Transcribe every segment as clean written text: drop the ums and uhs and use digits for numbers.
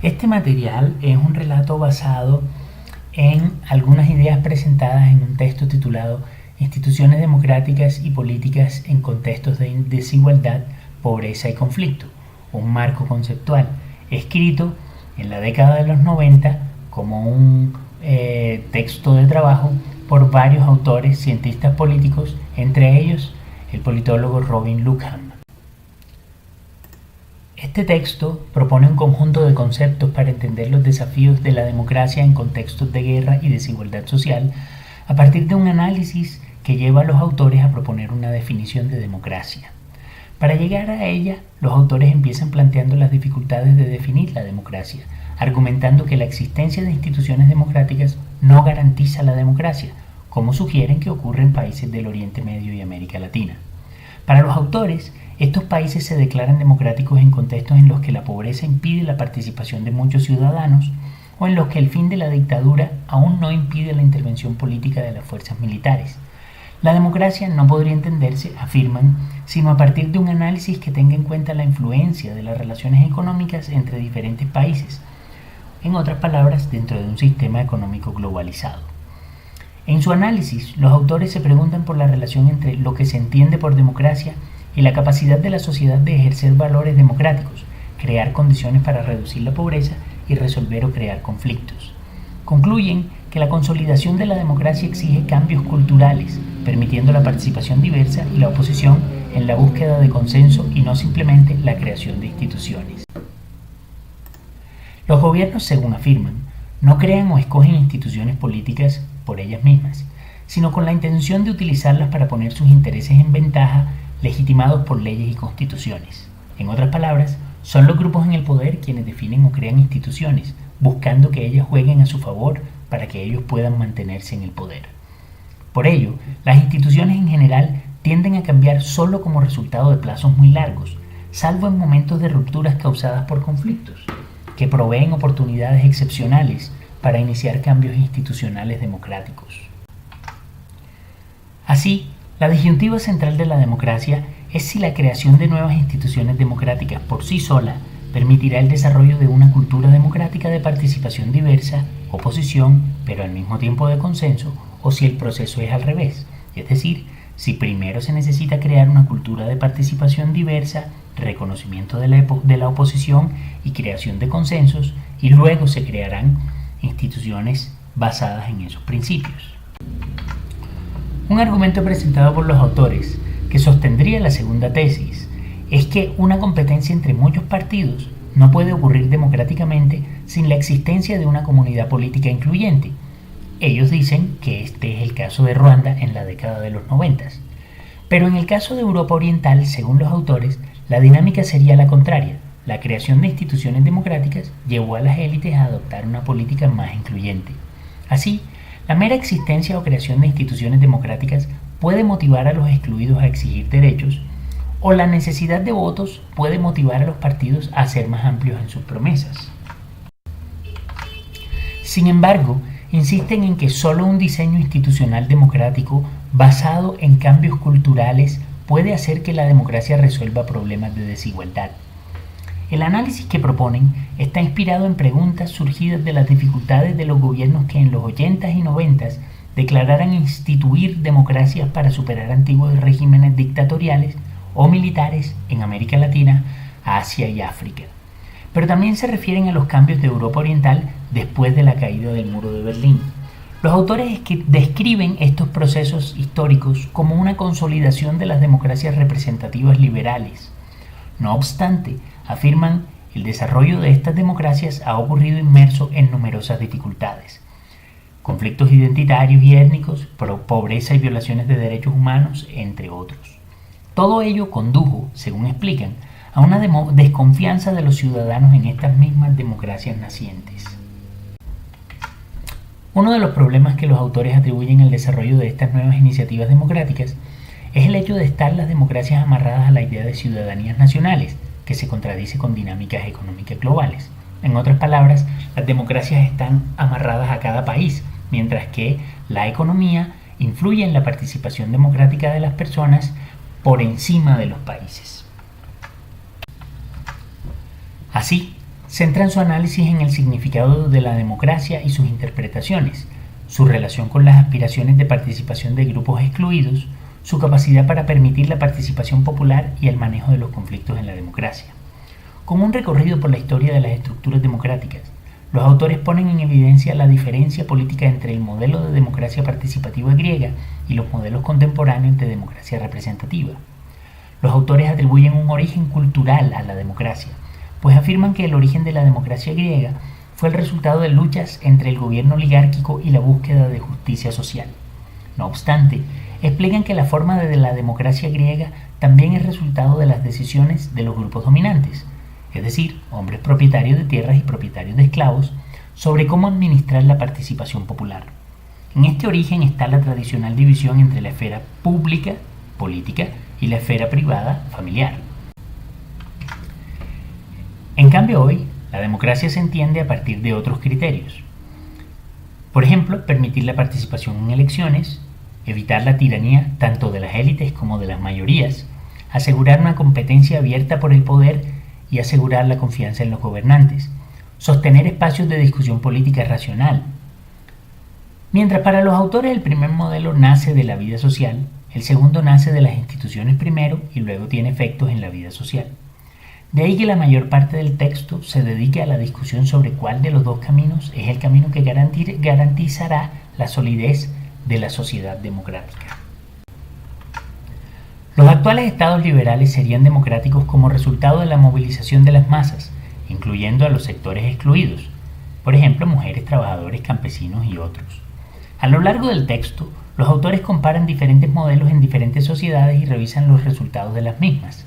Este material es un relato basado en algunas ideas presentadas en un texto titulado Instituciones democráticas y políticas en contextos de desigualdad, pobreza y conflicto, un marco conceptual, escrito en la década de los 90 como un texto de trabajo por varios autores cientistas políticos, entre ellos el politólogo Robin Luckham. Este texto propone un conjunto de conceptos para entender los desafíos de la democracia en contextos de guerra y desigualdad social, a partir de un análisis que lleva a los autores a proponer una definición de democracia. Para llegar a ella, los autores empiezan planteando las dificultades de definir la democracia, argumentando que la existencia de instituciones democráticas no garantiza la democracia, como sugieren que ocurre en países del Oriente Medio y América Latina. Para los autores, estos países se declaran democráticos en contextos en los que la pobreza impide la participación de muchos ciudadanos o en los que el fin de la dictadura aún no impide la intervención política de las fuerzas militares. La democracia no podría entenderse, afirman, sino a partir de un análisis que tenga en cuenta la influencia de las relaciones económicas entre diferentes países, en otras palabras, dentro de un sistema económico globalizado. En su análisis, los autores se preguntan por la relación entre lo que se entiende por democracia y la capacidad de la sociedad de ejercer valores democráticos, crear condiciones para reducir la pobreza y resolver o crear conflictos. Concluyen que la consolidación de la democracia exige cambios culturales, permitiendo la participación diversa y la oposición en la búsqueda de consenso y no simplemente la creación de instituciones. Los gobiernos, según afirman, no crean o escogen instituciones políticas por ellas mismas, sino con la intención de utilizarlas para poner sus intereses en ventaja, legitimados por leyes y constituciones. En otras palabras, son los grupos en el poder quienes definen o crean instituciones, buscando que ellas jueguen a su favor para que ellos puedan mantenerse en el poder. Por ello, las instituciones en general tienden a cambiar solo como resultado de plazos muy largos, salvo en momentos de rupturas causadas por conflictos, que proveen oportunidades excepcionales para iniciar cambios institucionales democráticos. Así, la disyuntiva central de la democracia es si la creación de nuevas instituciones democráticas por sí sola permitirá el desarrollo de una cultura democrática de participación diversa, oposición, pero al mismo tiempo de consenso, o si el proceso es al revés, es decir, si primero se necesita crear una cultura de participación diversa, reconocimiento de la oposición y creación de consensos, y luego se crearán instituciones basadas en esos principios. Un argumento presentado por los autores, que sostendría la segunda tesis, es que una competencia entre muchos partidos no puede ocurrir democráticamente sin la existencia de una comunidad política incluyente. Ellos dicen que este es el caso de Ruanda en la década de los 90. Pero en el caso de Europa Oriental, según los autores, la dinámica sería la contraria. La creación de instituciones democráticas llevó a las élites a adoptar una política más incluyente. Así, la mera existencia o creación de instituciones democráticas puede motivar a los excluidos a exigir derechos, o la necesidad de votos puede motivar a los partidos a ser más amplios en sus promesas. Sin embargo, insisten en que solo un diseño institucional democrático basado en cambios culturales puede hacer que la democracia resuelva problemas de desigualdad. El análisis que proponen está inspirado en preguntas surgidas de las dificultades de los gobiernos que en los 80s y 90s declararan instituir democracias para superar antiguos regímenes dictatoriales o militares en América Latina, Asia y África. Pero también se refieren a los cambios de Europa Oriental después de la caída del muro de Berlín. Los autores describen estos procesos históricos como una consolidación de las democracias representativas liberales. No obstante, afirman, el desarrollo de estas democracias ha ocurrido inmerso en numerosas dificultades. Conflictos identitarios y étnicos, pobreza y violaciones de derechos humanos, entre otros. Todo ello condujo, según explican, a una desconfianza de los ciudadanos en estas mismas democracias nacientes. Uno de los problemas que los autores atribuyen al desarrollo de estas nuevas iniciativas democráticas es el hecho de estar las democracias amarradas a la idea de ciudadanías nacionales, que se contradice con dinámicas económicas globales. En otras palabras, las democracias están amarradas a cada país, mientras que la economía influye en la participación democrática de las personas por encima de los países. Así, Centran su análisis en el significado de la democracia y sus interpretaciones, su relación con las aspiraciones de participación de grupos excluidos, su capacidad para permitir la participación popular y el manejo de los conflictos en la democracia. Como un recorrido por la historia de las estructuras democráticas, los autores ponen en evidencia la diferencia política entre el modelo de democracia participativa griega y los modelos contemporáneos de democracia representativa. Los autores atribuyen un origen cultural a la democracia, pues afirman que el origen de la democracia griega fue el resultado de luchas entre el gobierno oligárquico y la búsqueda de justicia social. No obstante, explican que la forma de la democracia griega también es resultado de las decisiones de los grupos dominantes, es decir, hombres propietarios de tierras y propietarios de esclavos, sobre cómo administrar la participación popular. En este origen está la tradicional división entre la esfera pública, política, y la esfera privada, familiar. En cambio, hoy, la democracia se entiende a partir de otros criterios. Por ejemplo, permitir la participación en elecciones, evitar la tiranía tanto de las élites como de las mayorías, asegurar una competencia abierta por el poder y asegurar la confianza en los gobernantes, sostener espacios de discusión política racional. Mientras para los autores el primer modelo nace de la vida social, el segundo nace de las instituciones primero y luego tiene efectos en la vida social. De ahí que la mayor parte del texto se dedique a la discusión sobre cuál de los dos caminos es el camino que garantizará la solidez de la sociedad democrática. Los actuales estados liberales serían democráticos como resultado de la movilización de las masas, incluyendo a los sectores excluidos, por ejemplo, mujeres, trabajadores, campesinos y otros. A lo largo del texto, los autores comparan diferentes modelos en diferentes sociedades y revisan los resultados de las mismas.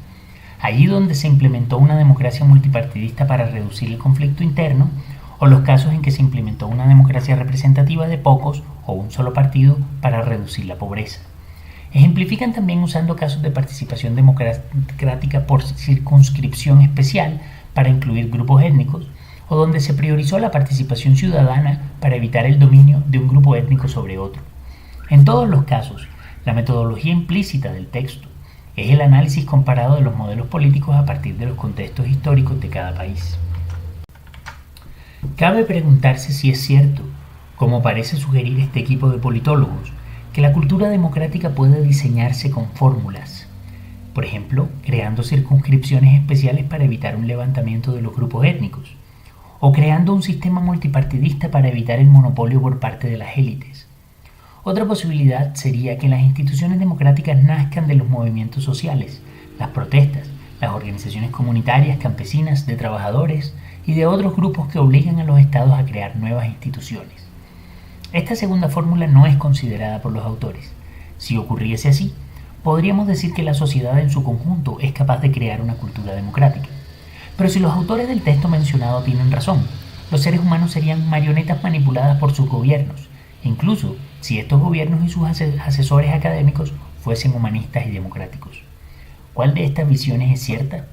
Allí donde se implementó una democracia multipartidista para reducir el conflicto interno, o los casos en que se implementó una democracia representativa de pocos o un solo partido para reducir la pobreza. Ejemplifican también usando casos de participación democrática por circunscripción especial para incluir grupos étnicos, o donde se priorizó la participación ciudadana para evitar el dominio de un grupo étnico sobre otro. En todos los casos, la metodología implícita del texto es el análisis comparado de los modelos políticos a partir de los contextos históricos de cada país. Cabe preguntarse si es cierto, como parece sugerir este equipo de politólogos, que la cultura democrática puede diseñarse con fórmulas, por ejemplo, creando circunscripciones especiales para evitar un levantamiento de los grupos étnicos, o creando un sistema multipartidista para evitar el monopolio por parte de las élites. Otra posibilidad sería que las instituciones democráticas nazcan de los movimientos sociales, las protestas, las organizaciones comunitarias, campesinas, de trabajadores y de otros grupos que obligan a los estados a crear nuevas instituciones. Esta segunda fórmula no es considerada por los autores. Si ocurriese así, podríamos decir que la sociedad en su conjunto es capaz de crear una cultura democrática. Pero si los autores del texto mencionado tienen razón, los seres humanos serían marionetas manipuladas por sus gobiernos, incluso si estos gobiernos y sus asesores académicos fuesen humanistas y democráticos. ¿Cuál de estas visiones es cierta?